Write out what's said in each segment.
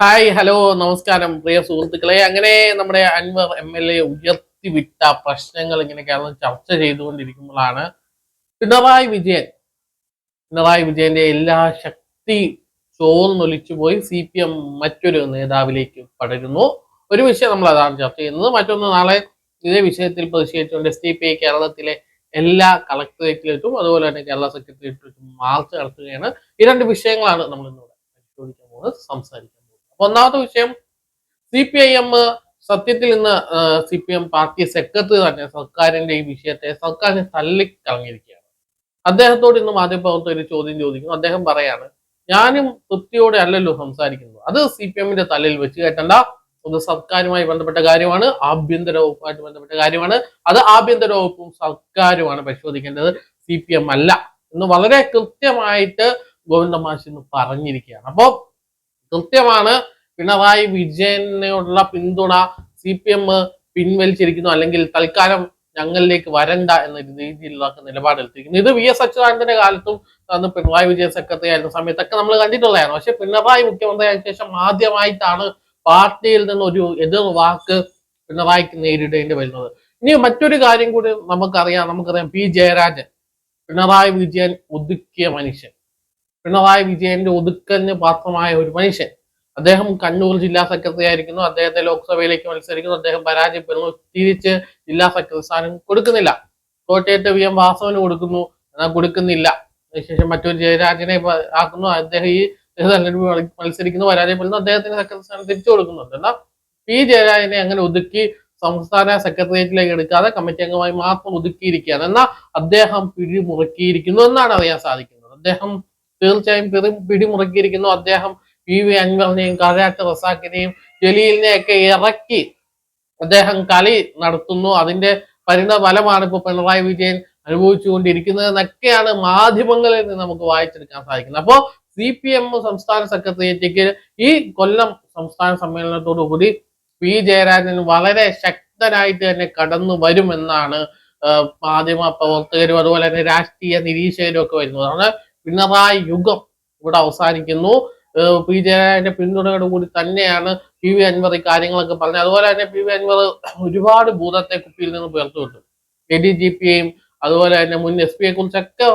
Hi hello നമസ്കാരം പ്രിയ സുഹൃത്തുക്കളെ. അങ്ങനെ നമ്മുടെ അൻവർ MLA ഉയർത്തിവിട്ട പ്രശ്നങ്ങൾ ഇങ്ങനെ കേരളം ചർച്ച ചെയ്തുകൊണ്ടിരിക്കുമ്പോഴാണ് പിണറായി വിജയൻ പിണറായി വിജയന്റെ എല്ലാ ശക്തി ചോർന്നൊലിച്ചു പോയി CPM മറ്റൊരു നേതാവിലേക്ക് പടരുന്നു. ഒരു വിഷയം നമ്മൾ അതാണ് ചർച്ച ചെയ്യുന്നത്. മറ്റൊന്ന്, നാളെ ഇതേ വിഷയത്തിൽ പ്രതിഷേധിച്ചുകൊണ്ട് SDPI കേരളത്തിലെ എല്ലാ കളക്ടറേറ്റിലേക്കും അതുപോലെ തന്നെ കേരള സെക്രട്ടേറിയറ്റിലേക്കും മാർച്ച് നടത്തുകയാണ്. ഈ രണ്ട് വിഷയങ്ങളാണ് നമ്മൾ ഇന്നിവിടെ പരിശോധിക്കാൻ പോകുന്നത്, സംസാരിക്കാൻ പോകുന്നത്. ഒന്നാമത്തെ വിഷയം, CPIM സത്യത്തിൽ ഇന്ന് CPM പാർട്ടി സെക്രട്ടറി തന്നെ സർക്കാരിന്റെ ഈ വിഷയത്തെ സർക്കാരിനെ തള്ളിക്കളഞ്ഞിരിക്കുകയാണ്. അദ്ദേഹത്തോട് ഇന്ന് മാധ്യമപ്രവർത്തകർ ചോദ്യം ചോദിക്കുന്നു. അദ്ദേഹം പറയാണ്, ഞാനും തൃപ്തിയോടെ അല്ലല്ലോ സംസാരിക്കുന്നത്, അത് CPM തലയിൽ വെച്ച് കയറ്റണ്ട, അത് സർക്കാരുമായി ബന്ധപ്പെട്ട കാര്യമാണ്, ആഭ്യന്തര വകുപ്പുമായിട്ട് ബന്ധപ്പെട്ട കാര്യമാണ്, അത് ആഭ്യന്തര വകുപ്പും സർക്കാരുമാണ് പരിശോധിക്കേണ്ടത്, CPM അല്ല എന്ന് വളരെ കൃത്യമായിട്ട് ഗോവിന്ദമാഷ് ഇന്ന് പറഞ്ഞിരിക്കുകയാണ്. അപ്പോ കൃത്യമാണ്, പിണറായി വിജയനുള്ള പിന്തുണ CPM പിൻവലിച്ചിരിക്കുന്നു, അല്ലെങ്കിൽ തൽക്കാലം ഞങ്ങളിലേക്ക് വരണ്ട എന്ന രീതിയിലുള്ള നിലപാടെടുത്തിരിക്കുന്നു. ഇത് VS അച്യുതാനന്ദന്റെ കാലത്തും അന്ന് പിണറായി വിജയൻ സെക്രട്ടറി ആയിരുന്ന സമയത്തൊക്കെ നമ്മൾ കണ്ടിട്ടുള്ളതാണ്. പക്ഷെ പിണറായി മുഖ്യമന്ത്രിയായ ശേഷം ആദ്യമായിട്ടാണ് പാർട്ടിയിൽ നിന്ന് ഒരു എതിർ വാക്ക് പിണറായിക്ക് നേരിടേണ്ടി വരുന്നത്. ഇനി മറ്റൊരു കാര്യം കൂടി നമുക്കറിയാം, P ജയരാജൻ, പിണറായി വിജയൻ ഒതുക്കിയ മനുഷ്യൻ, പിണറായി വിജയന്റെ ഒതുക്കലിന് പാത്രമായ ഒരു മനുഷ്യൻ. അദ്ദേഹം കണ്ണൂർ ജില്ലാ സെക്രട്ടറി ആയിരിക്കുന്നു, അദ്ദേഹത്തെ ലോക്സഭയിലേക്ക് മത്സരിക്കുന്നു, അദ്ദേഹം പരാജയപ്പെടുന്നു, തിരിച്ച് ജില്ലാ സെക്രട്ടറി സ്ഥാനം കൊടുക്കുന്നില്ല. കോട്ടയത്ത് VM വാസവന് കൊടുക്കുന്നു, എന്നാൽ കൊടുക്കുന്നില്ല. അതിനുശേഷം മറ്റൊരു ജയരാജനെ ആക്കുന്നു, അദ്ദേഹം ഈ തെരഞ്ഞെടുപ്പ് മത്സരിക്കുന്നു, പരാജയപ്പെടുന്നു, അദ്ദേഹത്തിന് സെക്രട്ടറി സ്ഥാനം തിരിച്ചു കൊടുക്കുന്നുണ്ട്. എന്നാൽ P ജയരാജനെ അങ്ങനെ ഒതുക്കി സംസ്ഥാന സെക്രട്ടേറിയറ്റിലേക്ക് എടുക്കാതെ കമ്മിറ്റി അംഗമായി മാത്രം ഒതുക്കിയിരിക്കുകയാണ്. എന്നാൽ അദ്ദേഹം പിടിമുറുക്കിയിരിക്കുന്നു എന്നാണ് അറിയാൻ സാധിക്കുന്നത്. അദ്ദേഹം തീർച്ചയായും പിടിമുറുക്കിയിരിക്കുന്നു. അദ്ദേഹം PV അൻവറിനെയും കാരാട്ട് റസാഖിനെയും ജലീലിനെയൊക്കെ ഇറക്കി അദ്ദേഹം കളി നടത്തുന്നു. അതിന്റെ പരിണതഫലമാണ് ഇപ്പോൾ പിണറായി വിജയൻ അനുഭവിച്ചുകൊണ്ടിരിക്കുന്നത് എന്നൊക്കെയാണ് മാധ്യമങ്ങളിൽ നിന്ന് നമുക്ക് വായിച്ചെടുക്കാൻ സാധിക്കുന്നത്. അപ്പോൾ CPM സംസ്ഥാന സെക്രട്ടേറിയറ്റിലേക്ക് ഈ കൊല്ലം സംസ്ഥാന സമ്മേളനത്തോടു കൂടി P ജയരാജൻ വളരെ ശക്തനായിട്ട് തന്നെ കടന്നു വരുമെന്നാണ് മാധ്യമ പ്രവർത്തകരും അതുപോലെ തന്നെ രാഷ്ട്രീയ നിരീക്ഷകരും ഒക്കെ വരുന്നത്. അതാണ് പിണറായി യുഗം ഇവിടെ അവസാനിക്കുന്നു. P ജയരാജന്റെ പിന്തുണയോട് കൂടി തന്നെയാണ് PV അൻവർ ഈ കാര്യങ്ങളൊക്കെ പറഞ്ഞത്. അതുപോലെ തന്നെ PV അൻവർ ഒരുപാട് ഭൂതത്തെ കുപ്പിയിൽ നിന്ന് പുറത്തു വിട്ടു. ADGPയെയും അതുപോലെ തന്നെ മുൻ SP കുറിച്ചൊക്കെ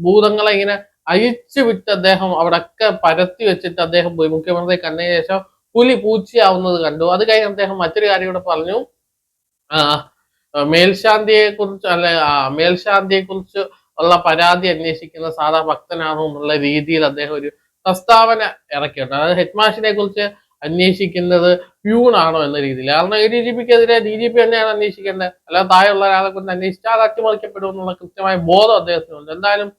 ഭൂതങ്ങളെ ഇങ്ങനെ അഴിച്ചു വിട്ട് അദ്ദേഹം അവിടെയൊക്കെ പരത്തി വെച്ചിട്ട് അദ്ദേഹം പോയി. മുഖ്യമന്ത്രി കണ്ടതിന് ശേഷം പുലി പൂച്ചയാവുന്നത് കണ്ടു. അത് കഴിഞ്ഞ് അദ്ദേഹം മറ്റൊരു കാര്യം ഇവിടെ പറഞ്ഞു, മേൽശാന്തിയെ കുറിച്ച് ഉള്ള പരാതി അന്വേഷിക്കുന്ന സാധാ ഭക്തനാണോ എന്നുള്ള രീതിയിൽ അദ്ദേഹം ഒരു പ്രസ്താവന ഇറക്കിയിട്ടുണ്ട്. അതായത് ഹെഡ്മാഷിനെ കുറിച്ച് അന്വേഷിക്കുന്നത് പ്യൂണാണോ എന്ന രീതിയിൽ. കാരണം ADGPക്കെതിരെ DGP തന്നെയാണ് അന്വേഷിക്കേണ്ടത്, അല്ലാതെ താഴെയുള്ള ഒരാളെ കൊണ്ട് അന്വേഷിച്ചാൽ അത് അട്ടിമറിക്കപ്പെടും എന്നുള്ള കൃത്യമായ ബോധം അദ്ദേഹത്തിനുണ്ട്. എന്തായാലും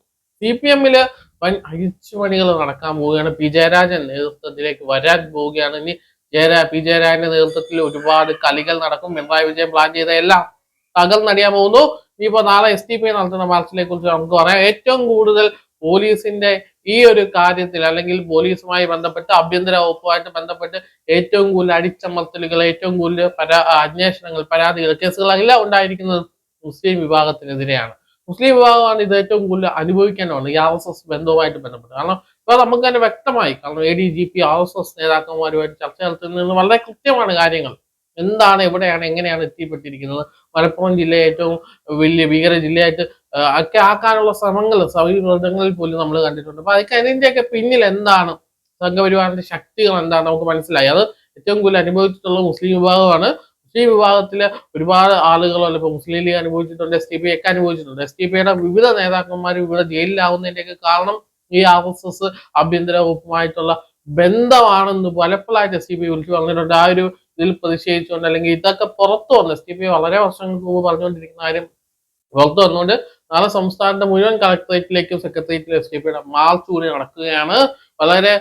CPMല് വൻ അഴിച്ചുപണികൾ നടക്കാൻ പോവുകയാണ്. P ജയരാജൻ നേതൃത്വത്തിലേക്ക് വരാൻ പോവുകയാണ്. ഇനി P ജയരാജന്റെ നേതൃത്വത്തിൽ ഒരുപാട് കളികൾ നടക്കും. പിണറായി വിജയൻ പ്ലാൻ ചെയ്ത എല്ലാം തകർന്നടിയാൻ പോകുന്നു. ഇനിയിപ്പോ നാളെ SDPI നടത്തുന്ന മാർച്ചിനെ കുറിച്ച് നമുക്ക് പറയാം. ഏറ്റവും കൂടുതൽ പോലീസിന്റെ ഈ ഒരു കാര്യത്തിൽ, അല്ലെങ്കിൽ പോലീസുമായി ബന്ധപ്പെട്ട് ആഭ്യന്തര വകുപ്പുമായിട്ട് ബന്ധപ്പെട്ട് ഏറ്റവും കൂടുതൽ അടിച്ചമർത്തലുകൾ, ഏറ്റവും കൂടുതൽ അന്വേഷണങ്ങൾ, പരാതികൾ, കേസുകളെല്ലാം ഉണ്ടായിരിക്കുന്നത് മുസ്ലിം വിഭാഗത്തിനെതിരെയാണ്. മുസ്ലിം വിഭാഗമാണ് ഇത് ഏറ്റവും കൂടുതൽ അനുഭവിക്കേണ്ടതാണ് ഈ RSS ബന്ധവുമായിട്ട് ബന്ധപ്പെട്ട്. കാരണം ഇപ്പൊ നമുക്ക് തന്നെ വ്യക്തമായി, കാരണം ADGP RSS നേതാക്കന്മാരുമായിട്ട് ചർച്ച നടത്തുന്നതിന് വളരെ കൃത്യമാണ് കാര്യങ്ങൾ. എന്താണ്, എവിടെയാണ്, എങ്ങനെയാണ് എത്തിപ്പെട്ടിരിക്കുന്നത്. മലപ്പുറം ജില്ലയെ ഏറ്റവും വലിയ ഭീകര ജില്ലയായിട്ട് ഒക്കെ ആക്കാനുള്ള ശ്രമങ്ങൾ സൗഹൃദങ്ങളിൽ പോലും നമ്മൾ കണ്ടിട്ടുണ്ട്. അപ്പൊ അതൊക്കെ അതിന്റെയൊക്കെ പിന്നിൽ എന്താണ്, സംഘപരിവാറിന്റെ ശക്തികൾ എന്താണ് നമുക്ക് മനസ്സിലായി. അത് ഏറ്റവും കൂടുതൽ അനുഭവിച്ചിട്ടുള്ള മുസ്ലിം വിഭാഗമാണ്. മുസ്ലിം വിഭാഗത്തിലെ ഒരുപാട് ആളുകളല്ല, ഇപ്പൊ മുസ്ലിം ലീഗ് അനുഭവിച്ചിട്ടുണ്ട്, SDPI ഒക്കെ അനുഭവിച്ചിട്ടുണ്ട്. SDPIയുടെ വിവിധ നേതാക്കന്മാർ ഇവിടെ ജയിലിലാവുന്നതിന്റെയൊക്കെ കാരണം ഈ RSS ആഭ്യന്തര വകുപ്പുമായിട്ടുള്ള ബന്ധമാണെന്ന് പലപ്പോഴായിട്ട് SDPI വിളിച്ചു പറഞ്ഞിട്ടുണ്ട്. ആ ഒരു ഇതിൽ പ്രതിഷേധിച്ചുകൊണ്ട്, അല്ലെങ്കിൽ ഇതൊക്കെ പുറത്തു വന്ന് SDPI വളരെ വർഷങ്ങൾക്ക് മുമ്പ് പറഞ്ഞുകൊണ്ടിരിക്കുന്ന കാര്യം പുറത്തു വന്നുകൊണ്ട് നാളെ സംസ്ഥാനത്തെ മുഴുവൻ കളക്ടറേറ്റിലേക്കും സെക്രട്ടേറിയറ്റിലും SDPIയുടെ മാർച്ച് കൂടി നടക്കുകയാണ്. വളരെ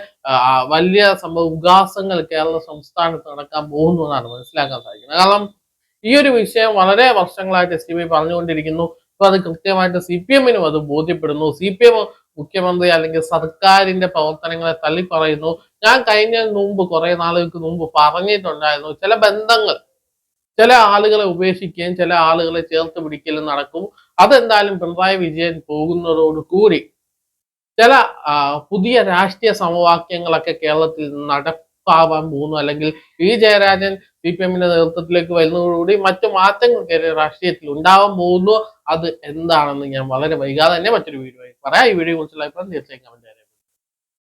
വലിയ ഉഗാസങ്ങൾ കേരള സംസ്ഥാനത്ത് നടക്കാൻ പോകുന്നു എന്നാണ് മനസ്സിലാക്കാൻ സാധിക്കുന്നത്. കാരണം ഈ ഒരു വിഷയം വളരെ വർഷങ്ങളായിട്ട് SDPI പറഞ്ഞുകൊണ്ടിരിക്കുന്നു. ഇപ്പൊ അത് കൃത്യമായിട്ട് CPMനും അത് ബോധ്യപ്പെടുന്നു. CPM മുഖ്യമന്ത്രി അല്ലെങ്കിൽ സർക്കാരിന്റെ പ്രവർത്തനങ്ങളെ തള്ളിപ്പറയുന്നു. ഞാൻ കുറെ നാളുകൾക്ക് മുമ്പ് പറഞ്ഞിട്ടുണ്ടായിരുന്നു, ചില ബന്ധങ്ങൾ ചില ആളുകളെ ഉപേക്ഷിക്കുകയും ചില ആളുകളെ ചേർത്ത് പിടിക്കലും നടക്കും. അതെന്തായാലും പിണറായി വിജയൻ പോകുന്നതോട് കൂടി ചില പുതിയ രാഷ്ട്രീയ സമവാക്യങ്ങളൊക്കെ കേരളത്തിൽ ആവാൻ പോകുന്നു, അല്ലെങ്കിൽ പി ജയരാജൻ CPM നേതൃത്വത്തിലേക്ക് വരുന്നതോടുകൂടി മറ്റു മാറ്റങ്ങൾ കേരള രാഷ്ട്രീയത്തിൽ ഉണ്ടാവാൻ പോകുന്നു. അത് എന്താണെന്ന് ഞാൻ വളരെ വൈകാതെ തന്നെ മറ്റൊരു വീഡിയോ പറയാം. ഈ വീഡിയോ കുറിച്ചുള്ള അഭിപ്രായം തീർച്ചയായും കമന്റ്